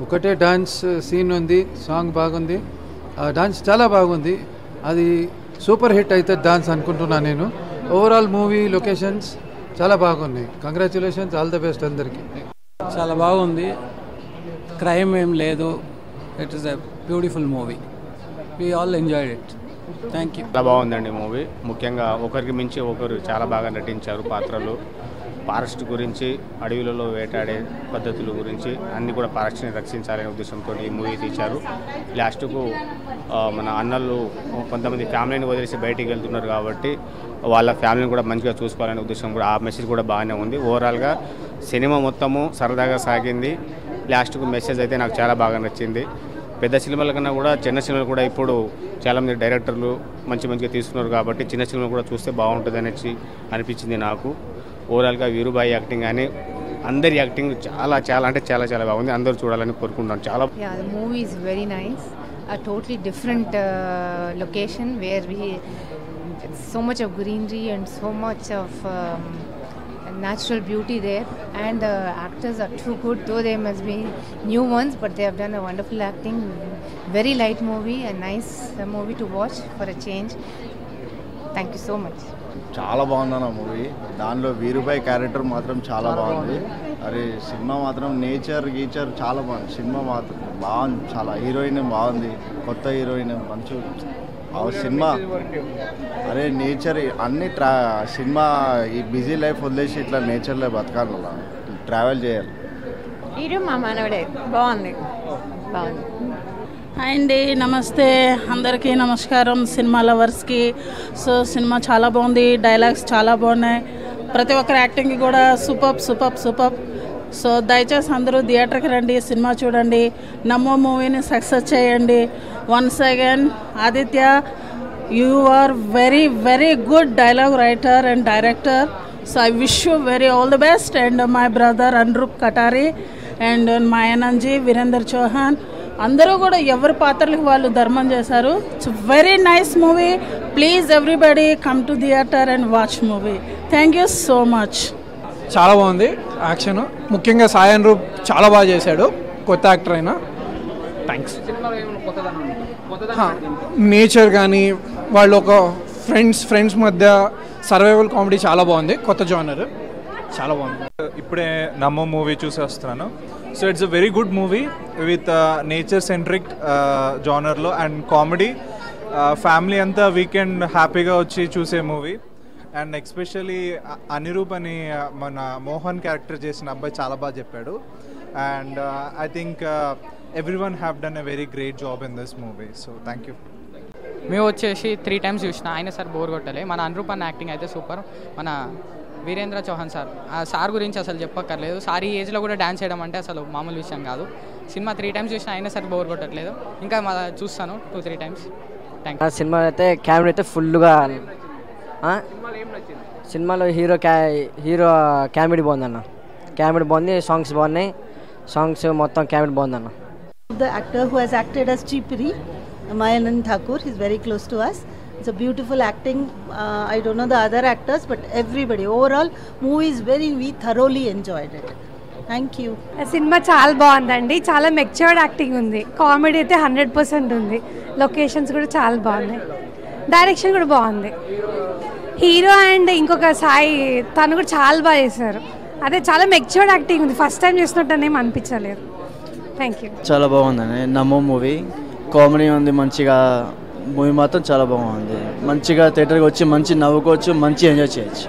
ఒకటే dance scene ఉంది, song బాగుంది, డాన్స్ చాలా బాగుంది. అది సూపర్ హిట్ అవుతుంది డాన్స్ అనుకుంటున్నాను నేను. ఓవరాల్ మూవీ లొకేషన్స్ చాలా బాగున్నాయి. కంగ్రాచులేషన్స్, ఆల్ ద బెస్ట్ అందరికీ. చాలా బాగుంది, క్రైమ్ ఏం లేదు. It is a beautiful movie. We all enjoyed it. Thank you. చాలా బాగుందండి మూవీ. ముఖ్యంగా ఒకరికి మించి ఒకరు చాలా బాగా నటించారు. పాత్రలు ఫారెస్ట్ గురించి, అడవులలో వేటాడే పద్ధతుల గురించి అన్నీ కూడా ఫారెస్ట్ని రక్షించాలనే ఉద్దేశంతో ఈ మూవీ తీశారు. లాస్ట్కు మన అన్నలు కొంతమంది ఫ్యామిలీని వదిలేసి బయటికి వెళ్తున్నారు కాబట్టి వాళ్ళ ఫ్యామిలీని కూడా మంచిగా చూసుకోవాలనే ఉద్దేశం కూడా, ఆ మెసేజ్ కూడా బాగానే ఉంది. ఓవరాల్గా సినిమా మొత్తము సరదాగా సాగింది. లాస్ట్కు మెసేజ్ అయితే నాకు చాలా బాగా నచ్చింది. పెద్ద సినిమాల కన్నా కూడా చిన్న సినిమాలు కూడా ఇప్పుడు చాలామంది డైరెక్టర్లు మంచిగా తీస్తున్నారు కాబట్టి చిన్న సినిమాలు కూడా చూస్తే బాగుంటుంది అనిపించింది నాకు. ఓవరాల్గా వీరుబాయి యాక్టింగ్ కానీ అందరి యాక్టింగ్ చాలా అంటే చాలా బాగుంది. అందరూ చూడాలని కోరుకుంటున్నాను. చాలా movie is very nice. A totally different location where so much of greenery and so much of natural beauty there, and the actors are too good, though they must be new ones, but they have done a wonderful acting. Very light movie, a nice movie to watch for a change. Thank you so much. చాలా బాగుందన్న movie. దానిలో వీరుబాయి character మాత్రం చాలా బాగుంది. అరే cinema మాత్రం nature గీచర్ చాలా బాగుంది. సినిమా మాత్రం బాగుంది, చాలా హీరోయిన్ బాగుంది, కొత్త హీరోయిన్ మంచి సినిమా. అరే నేచర్ అన్ని సినిమా ఈ బిజీ లైఫ్ వదిలేసి ఇట్లా నేచర్లో బతకాలి, ట్రావెల్ చేయాలి. హీరో మా మనవడే బాగుంది. హాయ్ అండి, నమస్తే అందరికీ నమస్కారం, సినిమా లవర్స్కి. సో సినిమా చాలా బాగుంది, డైలాగ్స్ చాలా బాగున్నాయి, ప్రతి ఒక్కరి యాక్టింగ్ కూడా సూపర్. సో దయచేసి అందరూ థియేటర్కి రండి, సినిమా చూడండి, నమ్మో మూవీని సక్సెస్ చేయండి. Once again Aditya, you are very good dialogue writer and director. So I wish you all the best. And my brother Anurup Katari and మా ఎనంజీ వీరేందర్ చౌహాన్ అందరూ కూడా ఎవరి పాత్రలకు వాళ్ళు ధర్మం చేశారు. It's very nice movie. Please everybody come to theatre and watch movie. Thank you so much. చాలా బాగుంది యాక్షన్, ముఖ్యంగా సాయి అనురూప్ చాలా బాగా చేశాడు, కొత్త యాక్టర్ అయినా. థ్యాంక్స్. నేచర్ కానీ వాళ్ళు ఒక ఫ్రెండ్స్ మధ్య సర్వైవల్ కామెడీ చాలా బాగుంది, కొత్త జానర్, చాలా బాగుంది. ఇప్పుడే నమ్మో మూవీ చూసి వస్తున్నాను. So it's a very good movie with nature centric జానర్లో అండ్ కామెడీ. ఫ్యామిలీ అంతా వీకెండ్ హ్యాపీగా వచ్చి చూసే మూవీ. అండ్ ఎస్పెషల్లీ అనిరూప్ అని మన మోహన్ క్యారెక్టర్ చేసిన అబ్బాయి చాలా బాగా చెప్పాడు. And I think everyone have done a very great job in this movie. So thank you. మేము వచ్చేసి 3 times చూసిన, అయినా సార్ బోర్ కొట్టలే. మన అనురూప్ అన్న యాక్టింగ్ అయితే సూపర్. మన వీరేంద్ర చౌహాన్ సార్, ఆ సార్ గురించి అసలు చెప్పక్కర్లేదు. సార్ ఈ ఏజ్లో కూడా డ్యాన్స్ చేయడం అంటే అసలు మామూలు విషయం కాదు. సినిమా 3 times చూసినా అయినా సార్ బోర్ కొట్టట్లేదు. ఇంకా చూస్తాను 2-3 times. Thank you. సినిమా అయితే కెమెరా అయితే ఫుల్గా, సినిమాలో హీరో కామెడీ బాగుందన్న, కామెడీ బాగుంది, సాంగ్స్ బాగున్నాయి, సాంగ్స్ మొత్తం కామెడీ బాగుందన్న. The actor who has acted as Chipri, Mayanand Thakur, he's very close to us. It's a beautiful acting. I don't know the other actors, but everybody, overall movie is we thoroughly enjoyed it. Thank you. Cinema చాలా బాగుందండి, చాలా matured acting ఉంది, comedy అయితే 100% ఉంది, locations కూడా చాలా బాగున్నాయి, direction కూడా బాగుంది. హీరో అండ్ ఇంకొక సాయి తను కూడా చాలా బాగా చేశారు. అదే చాలా మెచ్యూర్డ్ యాక్టింగ్ ఉంది, ఫస్ట్ టైం చేసినట్టు ఏం అనిపించలేదు. Thank you. చాలా బాగుందండి నమ్మో మూవీ, కామెడీ ఉంది మంచిగా, మూవీ మాత్రం చాలా బాగుంది. మంచిగా థియేటర్కి వచ్చి మంచి నవ్వుకోవచ్చు, మంచి ఎంజాయ్ చేయొచ్చు.